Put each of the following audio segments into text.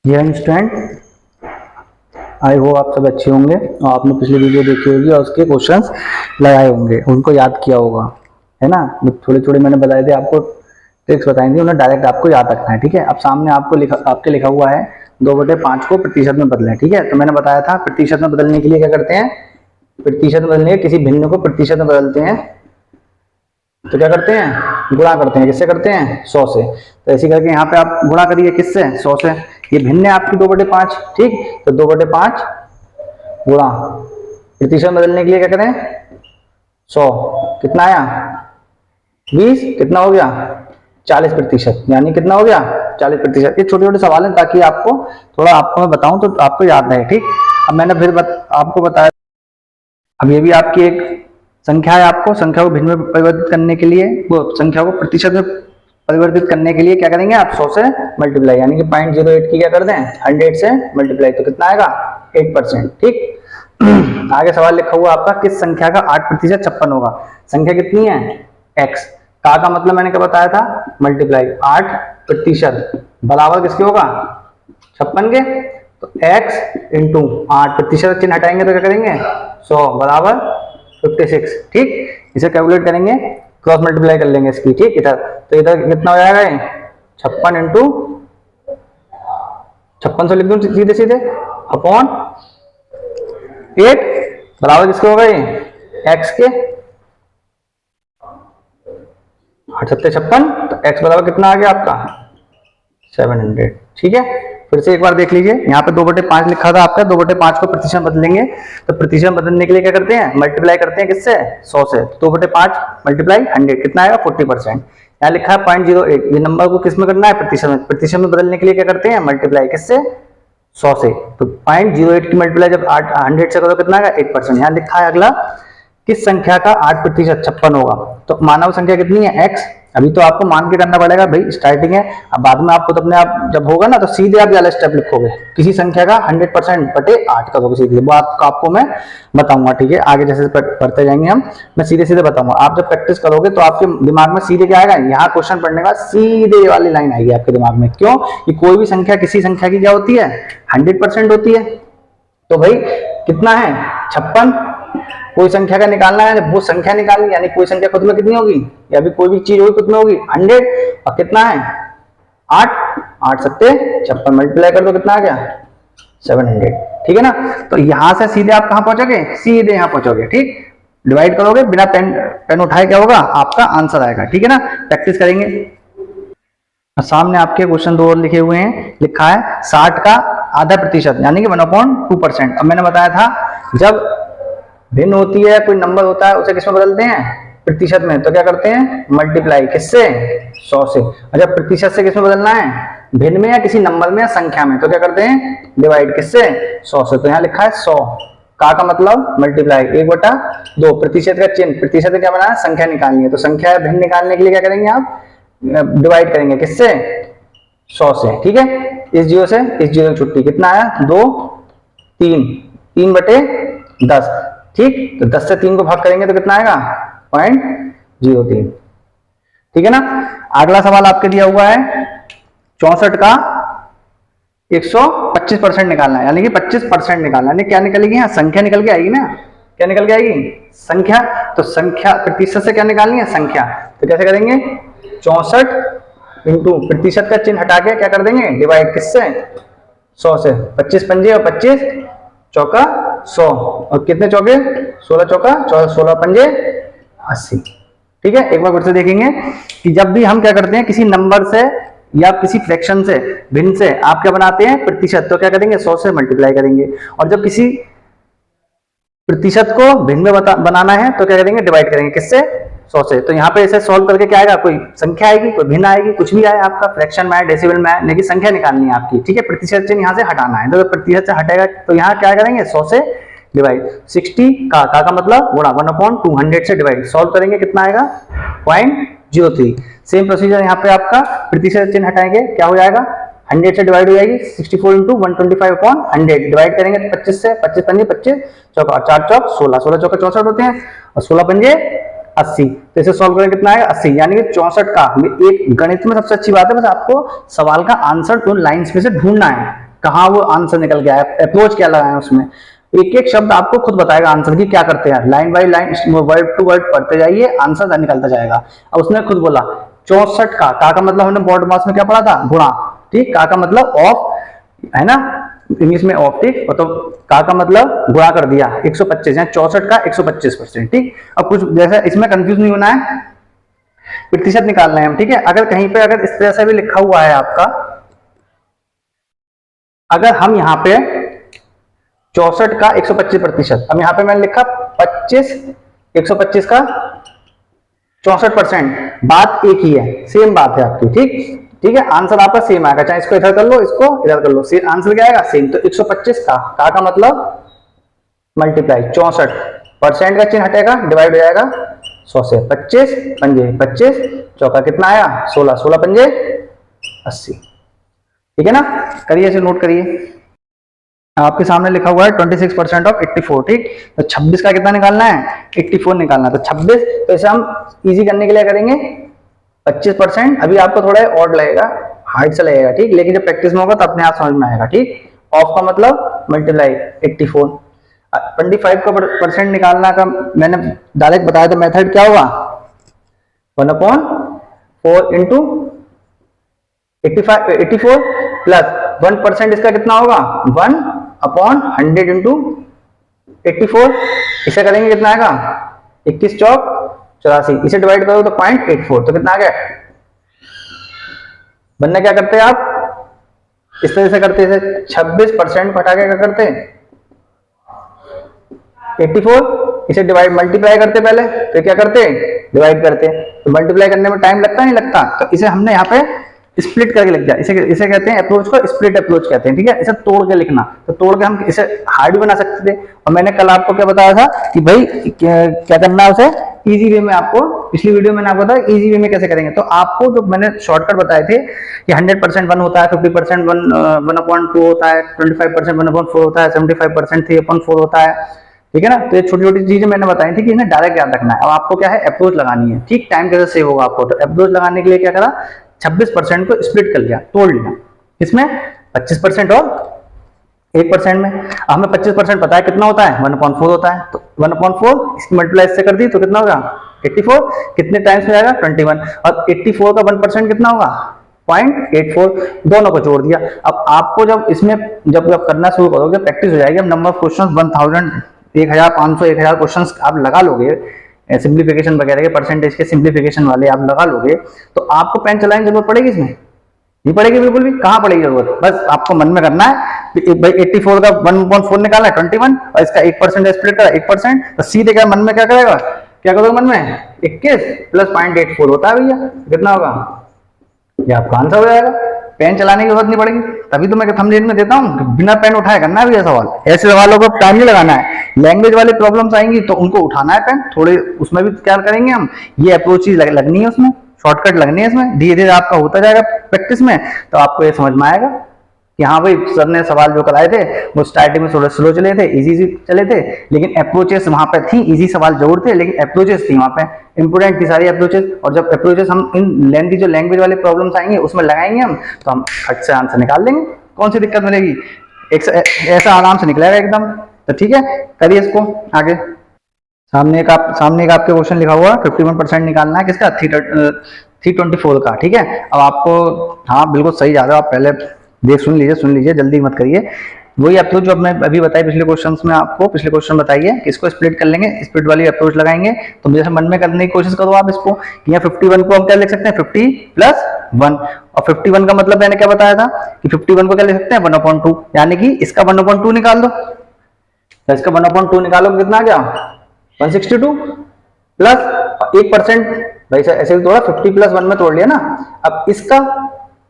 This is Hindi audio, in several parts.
ये स्टूडेंट, आई होप आप सब अच्छे होंगे और आपने पिछली वीडियो देखी होगी और उसके क्वेश्चंस लगाए होंगे, उनको याद किया होगा, है ना। थोड़े थोड़े मैंने बताए थे आपको, ट्रिक्स बताई थी, उन्हें डायरेक्ट आपको याद रखना है। ठीक है, अब सामने आपको आपके लिखा हुआ है 2/5 को प्रतिशत में बदलें। ठीक है, तो मैंने बताया था प्रतिशत में बदलने के लिए क्या करते हैं, प्रतिशत में बदलने किसी भिन्न को प्रतिशत में बदलते हैं तो क्या करते हैं, गुणा करते हैं। किससे करते हैं? 100 से। तो ऐसे करके यहाँ पे आप गुणा करिए, किससे? 100 से। ये भिन्न है आपकी 2/5। ठीक, तो 2/5 गुणा प्रतिशत में बदलने के लिए क्या करें, 100। कितना आया? 20। कितना हो गया? 40%। यानी कितना हो गया? 40%। ये छोटे छोटे सवाल हैं ताकि आपको थोड़ा, आपको मैं बताऊं तो आपको याद रहे। ठीक, अब मैंने फिर आपको बताया, अब ये भी आपकी एक संख्या है। आपको संख्या को भिन्न में परिवर्तित करने के लिए, वो संख्या को प्रतिशत में परिवर्तित करने के लिए क्या करेंगे आप? 100 से मल्टीप्लाई, यानी कि 0.08 की क्या कर दें, 100 से मल्टीप्लाई, तो कितना आएगा? 8%। ठीक आगे सवाल लिखा हुआ आपका, किस संख्या का 8% 56 होगा? संख्या कितनी है? x। का मतलब मैंने क्या बताया था? मल्टीप्लाई 8% बराबर किसके होगा? 56 के। तो x इंटू 8%, चिन्ह हटाएंगे तो क्या करेंगे? 100 बराबर 56। ठीक, इसे कैलकुलेट करेंगे, क्रॉस मल्टीप्लाई कर लेंगे इसकी। ठीक, इधर तो इधर कितना हो जाएगा? 56 इंटू 5600 लिख दूं सीधे सीधे अपॉन 8 बराबर किसके होगा? ये x के। 8 7 56, तो x बराबर कितना आ गया आपका? 700। ठीक है, फिर से एक बार देख लीजिए, यहाँ पे 2/5 लिखा था आपका, 2/5 को प्रतिशत बदलेंगे तो प्रतिशत बदलने के लिए क्या करते हैं? मल्टीप्लाई करते हैं किससे? 100 से। 2/5 मल्टीप्लाई 100 कितना आएगा? 40%। यहाँ लिखा है 0.08, ये नंबर को किस में करना है? प्रतिशत में। प्रतिशत में बदलने के लिए क्या करते हैं? मल्टीप्लाई किससे? 100 से। तो 0.08 की मल्टीप्लाई जब 100 से करो कितना आएगा? 8%। यहाँ लिखा है अगला, किस संख्या का 8% 56 होगा? तो मानव संख्या कितनी है? x। अभी तो आपको मान के करना पड़ेगा भाई, स्टार्टिंग है। अब बाद में आपको तो अपने आप जब होगा ना तो सीधे आप वाला स्टेप लिखोगे, किसी संख्या का 100% बटे 8 करोगे सीधे। वो आपको मैं बताऊंगा। ठीक है, आगे जैसे पढ़ते जाएंगे हम, मैं सीधे सीधे बताऊंगा। आप जब प्रैक्टिस करोगे तो आपके दिमाग में सीधे क्या आएगा, यहाँ क्वेश्चन पढ़ने के बाद सीधे वाली लाइन आएगी आपके दिमाग में। क्यों? कि कोई भी संख्या किसी संख्या की क्या होती है? 100% होती है। तो भाई कितना है? 56। कोई संख्या का निकालना है, वो संख्या निकालनी, यानी कोई संख्या खुद में कितनी होगी, या भी कोई भी चीज होगी खुद में होगी 100, और कितना है? 8। 8 सत्ते 56 मल्टीप्लाई कर दो, कितना आ गया? 700। ठीक है ना। तो यहां से सीधे आप कहां पहुंचोगे? सीधे यहां पहुंचोगे। ठीक, डिवाइड करोगे बिना पेन उठाए, क्या होगा? आपका आंसर आएगा। ठीक है ना, प्रैक्टिस करेंगे। सामने आपके क्वेश्चन 2 और लिखे हुए हैं, लिखा है 60 का आधा प्रतिशत, यानी कि 1/2%। अब मैंने बताया था जब भिन्न होती है, कोई नंबर होता है, उसे किसमें बदलते हैं? प्रतिशत में। तो क्या करते हैं? मल्टीप्लाई किससे? 100 से। और जब प्रतिशत से किसमें बदलना है? भिन्न में या किसी नंबर में या संख्या में, तो क्या करते हैं? डिवाइड किससे? 100 से। तो यहाँ लिखा है 100 का मतलब मल्टीप्लाई 1/2। प्रतिशत का चिन्ह, प्रतिशत का क्या बनाना? संख्या निकालनी है। तो संख्या भिन्न निकालने के लिए क्या करेंगे आप? डिवाइड करेंगे किससे? 100 से। ठीक है, इस 0 से इस 0 की छुट्टी, कितना आया? 2 3 3/10। ठीक, तो 10 से 3 को भाग करेंगे तो कितना आएगा? 0.03। ठीक है ना। अगला सवाल आपके दिया हुआ है 64 का 125% निकालना है, यानी कि 25% निकालना है। क्या निकलेगी? यहाँ संख्या निकल के आएगी ना। क्या निकल के आएगी? संख्या। तो संख्या प्रतिशत से क्या निकालनी है? संख्या। तो कैसे करेंगे? 64 इंटू प्रतिशत का चिन्ह हटा के क्या कर देंगे? डिवाइड किससे? 100 से। 25 पंजे और 25 चौका 100, और कितने चौके? 16 चौका 16 पंजे 80। ठीक है, एक बार फिर से देखेंगे कि जब भी हम क्या करते हैं, किसी नंबर से या किसी फ्रैक्शन से, भिन्न से आप क्या बनाते हैं? प्रतिशत। तो क्या करेंगे? 100 से मल्टीप्लाई करेंगे। और जब किसी प्रतिशत को भिन्न में बनाना है तो क्या करेंगे? डिवाइड करेंगे किससे? 100 से। तो यहाँ पे इसे सॉल्व करके क्या आएगा? कोई संख्या आएगी, कोई भिन्न आएगी, कुछ भी आए आपका, फ्रैक्शन में आए, डेसिमल में आए, लेकिन संख्या निकालनी है आपकी। ठीक है, प्रतिशत चिन्ह यहाँ से हटाना है। तो प्रतिशत से हटेगा तो यहाँ क्या करेंगे? 100 से डिवाइड। 60 का मतलब गुणा 1/200 से डिवाइड। सॉल्व करेंगे कितना आएगा? 0.03। सेम प्रोसीजर यहाँ पे आपका, प्रतिशत चिन्ह हटाएंगे, क्या हो जाएगा? 100 से डिवाइड हो जाएगी। 64 इंटू 125/100 डिवाइड करेंगे 25 से। 25 पंजे 25 चौका 4 चौक 16, 16 चौका 64 होते हैं, और 16 पंजे 80। तो इसे सॉल्व करें कितना आएगा? 80। यानी कि 64 का, एक गणित में सबसे अच्छी बात है बस आपको सवाल का आंसर उन लाइंस में से ढूंढना है। कहाँ वो आंसर निकल गया है, अप्रोच क्या लगाया है उसमें। एक एक शब्द आपको खुद बताएगा आंसर की क्या करते हैं, line by line word to word पढ़ते जाइए, आंसर निकलता जाएगा। अब उसने खुद बोला 64 का मतलब हमने बोर्ड मास में क्या पढ़ा था, गुणा, ठीक, का मतलब ऑफ है ना, इंग्लिश में ऑफ, ठीक, तो का मतलब गुणा कर दिया 125, 64 का 125%, ठीक। अब कुछ जैसा इसमें कंफ्यूज नहीं होना है, प्रतिशत निकालना है हम, ठीक है। अगर कहीं पे अगर इस तरह से भी लिखा हुआ है आपका, अगर हम यहाँ पे 64 का 125%, अब यहाँ पे मैंने लिखा 125 का 64%, बात एक ही है, सेम बात है आपकी, ठीक, ठीक है। आंसर आपका सेम आएगा, चाहे इसको इधर कर लो, इसको इधर कर लो, आंसर क्या आएगा, सेम। तो 125 का मतलब मल्टीप्लाई 64%, का चिन्ह हटेगा, डिवाइड हो जाएगा 100 से, 25 पंजे 25, चौका कितना आया 16, 16 पंजे 80, ठीक है ना। करिए इसे, नोट करिए। आपके सामने लिखा हुआ है 26% ऑफ 84, ठीक। तो 26 का कितना निकालना है, 84 निकालना है। तो 26, तो इसे हम इजी करने के लिए करेंगे 25%। अभी आपको थोड़ा और लगेगा, हार्ड से लगेगा, ठीक, लेकिन जब प्रैक्टिस में होगा तो अपने आप समझ में आएगा, ठीक। ऑफ का मतलब मल्टीप्लाई 84, 25 का परसेंट निकालना का मैंने डायरेक्ट बताया था मेथड, क्या होगा 1/4 इंटू 84 प्लस 1%, इसका कितना होगा 1/100 इंटू 84, इसे करेंगे कितना आएगा 21 चौक 84, इसे डिवाइड करो तो 0.84, तो कितना आ गया। बनना क्या करते हैं आप, इस तरह से करते हैं, 26% हटा के क्या करते हैं 84, इसे डिवाइड मल्टीप्लाई करते पहले, तो क्या करते डिवाइड करते, तो मल्टीप्लाई करने में टाइम लगता नहीं लगता, तो इसे हमने यहाँ पे स्प्लिट करके लिख दिया। इसे कहते हैं अप्रोच को स्प्लिट अप्रोच कहते हैं, ठीक है। इसे तोड़ के लिखना, तो तोड़ के हम इसे हार्ड बना सकते थे। और मैंने कल आपको क्या बताया था कि भाई क्या करना है उसे इजी वे में, आपको पिछली वीडियो में मैंने आपको बताया इजी वे में कैसे करेंगे। तो आपको जो मैंने शॉर्टकट बताए थे कि 100% 1 होता है, 50% 1/2 होता है, 25% 1/4 होता है, 75% 3/4 होता है, ठीक है ना। तो ये छोटी छोटी चीजें मैंने बताई थी कि इन्हें डायरेक्ट याद रखना है। अब आपको क्या है अप्रोच लगानी है, ठीक। टाइम कैसे सेव होगा आपको, तो अप्रोच लगाने के लिए क्या करा 26% को स्प्लिट कर लिया, तोड़ लिया, इसमें 25% और 1% में। हमें 25% पता है कितना होता है 1/4 होता है, तो 1/4 इसकी मल्टीप्लाई इससे कर दी तो कितना होगा 84, कितने टाइम्स में आएगा 21, और 84 का 1% कितना होगा 0.84, दोनों को जोड़ दिया। अब आपको जब इसमें जब करना शुरू करोगे प्रैक्टिस हो जाएगी, अब नंबर ऑफ क्वेश्चन 1000 1500 1000 क्वेश्चन आप लगा लोगे, सिंप्लीफिकेशन वगैरह के परसेंटेज के सिंप्लीफिकेशन वाले आप लगा लोगे, तो आपको पेन चलाने की जरूरत पड़ेगी इसमें, नहीं पड़ेगी बिल्कुल भी। कहाँ पड़ेगी जरूरत, बस आपको मन में करना है भाई 84 का 1/4 निकाला है 21, और इसका 1% स्प्लिट करा 1%, तो सीधे क्या मन में क्या करेगा, क्या करोगे मन में 21 प्लस 0.84 होता है भैया, कितना होगा, ये आपका आंसर हो जाएगा। पेन चलाने की जरूरत नहीं पड़ेगी, तभी तो मैं थंबनेल में देता हूँ बिना पेन उठाए करना है भैया सवाल। ऐसे सवालों को टाइम नहीं लगाना है, लैंग्वेज वाली प्रॉब्लम्स आएंगी तो उनको उठाना है पेन, थोड़े उसमें भी क्या करेंगे हम, ये अप्रोच लगनी है उसमें, शॉर्टकट लगनी है इसमें, धीरे धीरे आपका होता जाएगा प्रैक्टिस में, तो आपको ये समझ में आएगा कि हाँ भाई सर ने सवाल जो कराए थे वो स्टार्टिंग में थोड़े स्लो चले थे, इजी चले थे, लेकिन अप्रोचेस वहां पे थी, इजी सवाल जरूर थे लेकिन अप्रोचेस थी वहां पे, इंपोर्टेंट थी सारी अप्रोचेस। और जब अप्रोचेस हम इन लेंथी जो लैंग्वेज वाले प्रॉब्लम्स आएंगे उसमें लगाएंगे हम, तो हम फट से आंसर निकाल लेंगे, कौन सी दिक्कत मिलेगी, ऐसा आराम से निकलेगा एकदम। तो ठीक है, करिए इसको आगे। सामने एक आपके क्वेश्चन लिखा हुआ 51% निकालना है किसका 324 का, ठीक है। अब आपको हाँ बिल्कुल सही जा रहे हो आप, पहले सुन लीजिए जल्दी मत करिए। वही अप्रोच जो हमने अभी बताई पिछले क्वेश्चंस में, आपको पिछले क्वेश्चन बताइए कि इसको स्प्लिट कर लेंगे, स्प्लिट वाली अप्रोच लगाएंगे। तो जैसे मन में करने की कोशिश करो आप इसको, यहाँ 51 को हम क्या लिख सकते हैं 50 प्लस 1, और 51 का मतलब मैंने क्या बताया था कि 51 को क्या लिख सकते हैं 1/2, यानी कि इसका 1/2 निकाल दो, तो इसका 1/2 निकालो कितना आ गया 162 प्लस 1%, भाई ऐसे भी तोड़ा 50 प्लस 1 में तोड़ लिया ना। अब इसका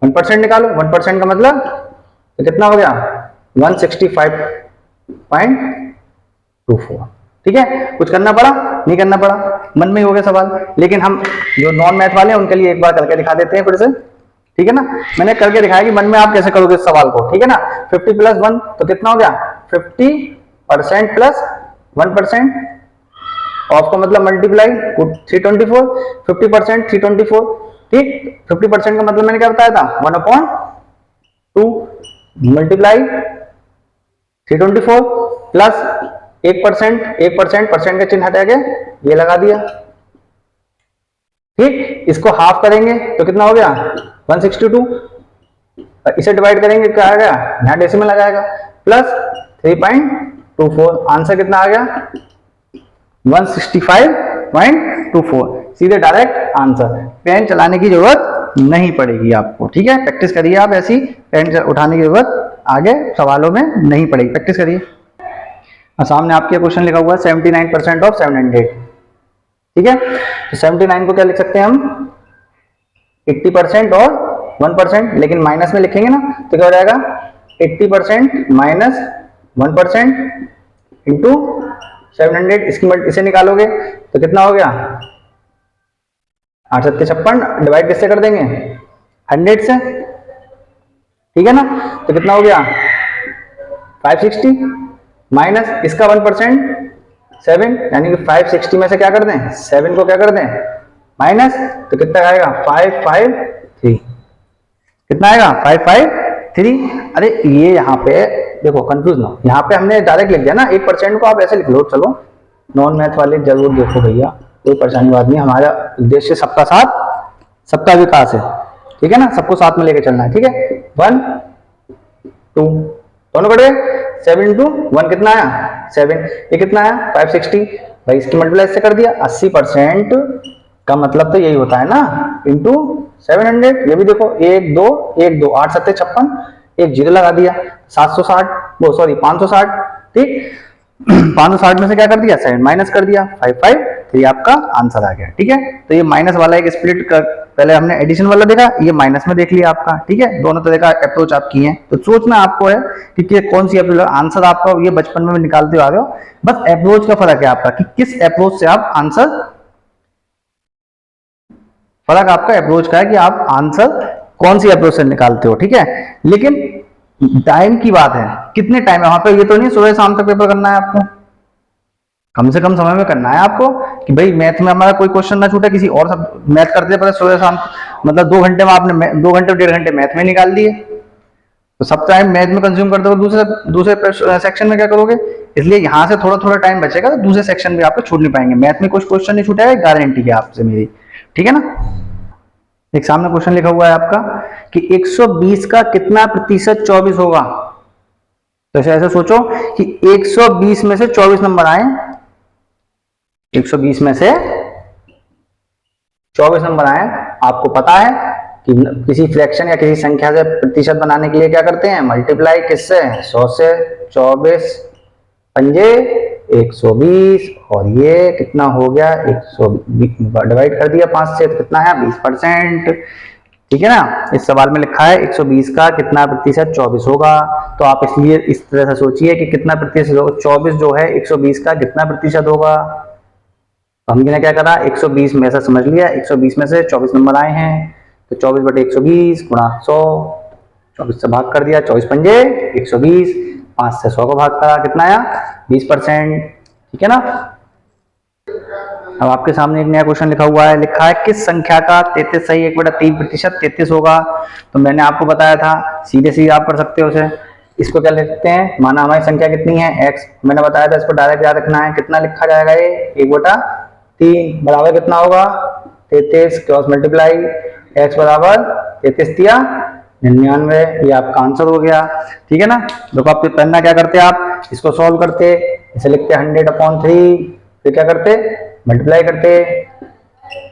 1% निकालो, 1% का मतलब तो कितना हो गया 165.24, ठीक है। कुछ करना पड़ा नहीं करना पड़ा, मन में ही हो गया सवाल। लेकिन हम जो नॉन मैथ वाले हैं उनके लिए एक बार करके दिखा देते हैं फिर से, ठीक है ना। मैंने करके दिखाया कि मन में आप कैसे करोगे इस सवाल को, ठीक है ना। 50 प्लस 1 तो कितना हो गया 50% प्लस 1%, ऑफ का मतलब मल्टीप्लाई 324, 50% 324, ठीक। 50% का मतलब मैंने क्या बताया था 1/2, मल्टीप्लाई 324 प्लस 1%, 1% परसेंट का चिन्ह हटा के ये लगा दिया। ठीक, इसको हाफ करेंगे तो कितना हो गया 162, इसे डिवाइड करेंगे क्या आ गया, यहाँ डेसिमल आ जाएगा, प्लस 3.24, आंसर कितना आ गया 165.24, सीधे डायरेक्ट आंसर। पेन चलाने की जरूरत नहीं पड़ेगी आपको, ठीक है, प्रैक्टिस करिए आप, ऐसी पेन उठाने की जरूरत आगे सवालों में नहीं पड़ेगी, प्रैक्टिस करिए। सामने आपके क्वेश्चन लिखा हुआ है 79% ऑफ 700, ठीक है, तो 79 को क्या लिख सकते हैं हम 80% और 1%, लेकिन माइनस में लिखेंगे ना तो क्या हो जाएगा 80% माइनस 1% इंटू 700, इसकी इसे निकालोगे तो कितना हो गया 856, डिवाइड किससे कर देंगे 100 से, ठीक है ना, तो कितना हो गया 560 माइनस इसका 1% 7, यानी कि 560 में से क्या कर दें 7 को क्या कर दें माइनस, तो कितना आएगा 553, कितना आएगा 553। अरे ये यहाँ पे देखो कंफ्यूज ना, यहाँ पे हमने डायरेक्ट लिख दिया ना 1% को, आप ऐसे लिख लो, चलो नॉन मैथ वाले जरूर देखो भैया, कोई परेशानी बात नहीं, हमारा उद्देश्य सबका साथ सबका विकास है, ठीक है ना, सबको साथ में लेके चलना है, ठीक है। 1 2 दोनों कट गए, 7 इंटू 1 कितना आया 7, ये कितना आया 560, भाई इसकी मल्टीप्लाई से कर दिया, 80% का मतलब तो यही होता है ना, इंटू 700, ये भी देखो 1 2 1 2 8 7 56, एक जीरो लगा दिया 760, वो सॉरी 560, ठीक 560 में से क्या कर दिया 7 माइनस कर दिया 553, आपका आंसर आ गया, ठीक है। तो ये माइनस वाला एक स्प्लिट कर, पहले हमने एडिशन वाला देखा, ये माइनस में देख लिया आपका, ठीक है, दोनों तरह का अप्रोच आप किए हैं, तो सोचना आपको है कि कौन सी अप्रोच, आंसर आपका ये बचपन में निकालते आ रहे हो, बस अप्रोच का फर्क है आपका कि किस अप्रोच से आप आंसर, फर्क आपका अप्रोच का है कि आप आंसर कौन सी अप्रोच से निकालते हो, ठीक है। लेकिन टाइम की बात है, कितने टाइम है वहां पे, ये तो नहीं सुबह शाम तक पेपर करना है आपको, कम से कम समय में करना है आपको, कि भाई मैथ में हमारा कोई क्वेश्चन ना छूटे, किसी और सब मैथ करते पहले सुबह शाम, मतलब 2 घंटे में आपने 2 घंटे 1.5 घंटे मैथ में निकाल दिए, तो सब टाइम मैथ में कंज्यूम करते हो, दूसरे सेक्शन में क्या करोगे, इसलिए यहाँ से थोड़ा थोड़ा टाइम बचेगा, तो दूसरे सेक्शन भी आपको छूट नहीं पाएंगे, मैथ में कुछ क्वेश्चन नहीं छूटेगा, गारंटी है आपसे मेरी, ठीक है ना। एक सामने क्वेश्चन लिखा हुआ है आपका कि 120 का कितना प्रतिशत 24 होगा, तो ऐसे सोचो कि 120 में से 24 नंबर आए, 120 में से 24 नंबर आए, आपको पता है कि किसी फ्रैक्शन या किसी संख्या से प्रतिशत बनाने के लिए क्या करते हैं, मल्टीप्लाई किससे 100 से, 24 पंजे 120, और ये कितना हो गया 120 डिवाइड कर दिया 5 से, तो कितना है 20%, ठीक है ना। इस सवाल में लिखा है 120 का कितना प्रतिशत 24 होगा, तो आप इसलिए इस तरह से सोचिए कि कितना प्रतिशत होगा, 24 जो है 120 का कितना प्रतिशत होगा, तो हमने क्या करा 120 में से समझ लिया, 120 में से 24 नंबर आए हैं, तो 24/120 गुणा 100, 24 से भाग कर दिया, 24 पंजे 120, 5 से 100 को भाग करा, कितना आया 20%, ठीक है ना। अब आपके सामने एक नया क्वेश्चन लिखा हुआ है, लिखा है किस संख्या का 33 सही 1/3% 33 होगा, तो मैंने आपको बताया था सीधे सीधे आप कर सकते हो उसे, इसको क्या लिखते हैं, माना हमारी संख्या कितनी है x, मैंने बताया था इसको डायरेक्ट याद रखना है, कितना लिखा जाएगा ये 1/3 बराबर कितना होगा 33, क्रॉस मल्टीप्लाई x बराबर 33 दिया 99, ये आपका आंसर हो गया, ठीक है ना। देखो आप पढ़ना क्या करते आप, इसको सॉल्व करते, इसे लिखते 100/3, फिर क्या करते मल्टीप्लाई करते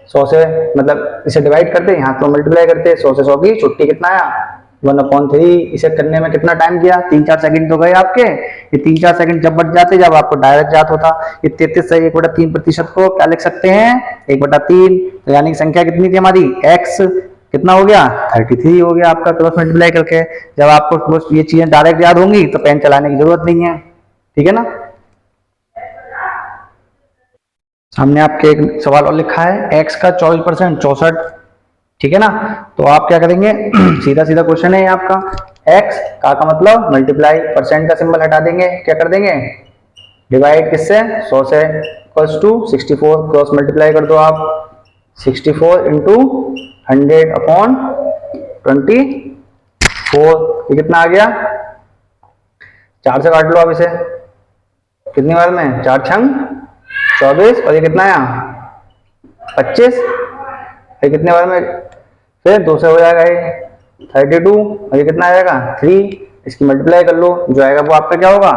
100 से, मतलब इसे डिवाइड करते, यहाँ तो मल्टीप्लाई करते 100 से 100 की छुट्टी, कितना आया 1/3, इसे करने में कितना टाइम गया 3-4 सेकंड तो गए आपके, ये 3-4 सेकंड जब बच जाते जब आपको डायरेक्ट याद होता, ये 33 से 1/3% को क्या लिख सकते हैं 1/3, तो यानी कि संख्या कितनी थी हमारी x, कितना हो गया 33 हो गया आपका, क्रॉस मल्टीप्लाई करके। जब आपको ये चीजें डायरेक्ट याद होंगी तो पेन चलाने की जरूरत नहीं है, ठीक है ना। हमने आपके एक सवाल और लिखा है x का 24% 64, ठीक है ना, तो आप क्या करेंगे सीधा सीधा क्वेश्चन है आपका, x का मतलब मल्टीप्लाई, परसेंट का सिंबल हटा देंगे, क्या कर देंगे डिवाइड किससे 100 से, इक्वल्स टू 64, क्रॉस मल्टीप्लाई कर दो आप 64 इंटू 100/24, ये कितना आ गया 4 से काट लो आप इसे, कितनी बार में, 4 छंग 24, और ये कितना है 25, ये कितने बार में, फिर 2 से हो जाएगा ये 32, और ये कितना आ जाएगा 3, इसकी मल्टीप्लाई कर लो, जो आएगा वो आपका क्या होगा,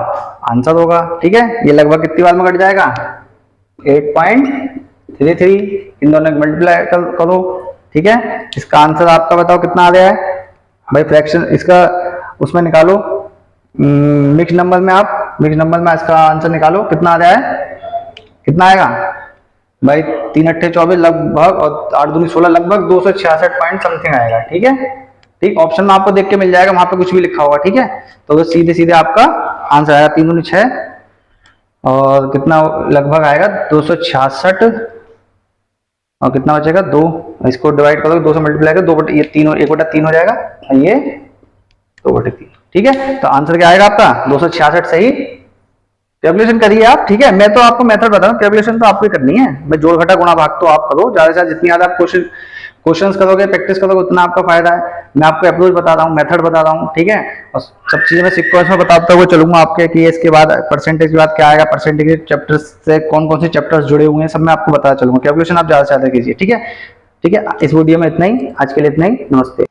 आंसर होगा। ठीक है, ये लगभग कितनी बार में कट जाएगा, 8.33, इन दोनों की मल्टीप्लाई करो। ठीक है, इसका आंसर आपका बताओ कितना आ गया है भाई, फ्रैक्शन इसका उसमें निकालो, मिक्स नंबर में, आप मिक्स नंबर में इसका आंसर निकालो, कितना आ रहा है, कितना आएगा भाई, 3 अट्ठे 24 लगभग, और 8 दूनी 16, लगभग 266 पॉइंट समथिंग आएगा। ठीक है, ठीक, ऑप्शन में आपको देख के मिल जाएगा, वहां पे कुछ भी लिखा होगा। ठीक है, तो सीधे सीधे आपका आंसर आएगा 3 दूनी 6, और कितना लगभग आएगा 266, और कितना बचेगा 2, इसको डिवाइड करोगे 2 से मल्टीप्लाई करो, 2 बटे ये 3, 1/3 हो जाएगा, और ये 2/3। ठीक है, तो आंसर क्या आएगा आपका 266 सही। कैलकुलेशन करिए आप। ठीक है, मैं तो आपको मेथड बता रहा हूँ, कैलकुलेशन तो आपको ही करनी है, मैं जोड़ घटा गुणा भाग तो आप करो, ज्यादा से ज्यादा जितनी ज्यादा आप क्वेश्चंस करोगे, प्रैक्टिस करोगे, उतना आपका फायदा है। मैं आपको अप्रोच बता रहा हूँ, मेथड बता रहा हूँ। ठीक है, और सब चीजें मैं सीक्वेंस में बताता हुआ चलूंगा आपके, कि इसके बाद परसेंटेज के बाद क्या आएगा, परसेंटेज के चैप्टर्स से कौन कौन से चैप्टर्स जुड़े हुए हैं, सब मैं आपको बताता चलूंगा। कैलकुलेशन आप ज्यादा से ज्यादा कीजिए। ठीक है, ठीक है, इस वीडियो में इतना ही, आज के लिए इतना ही, नमस्ते।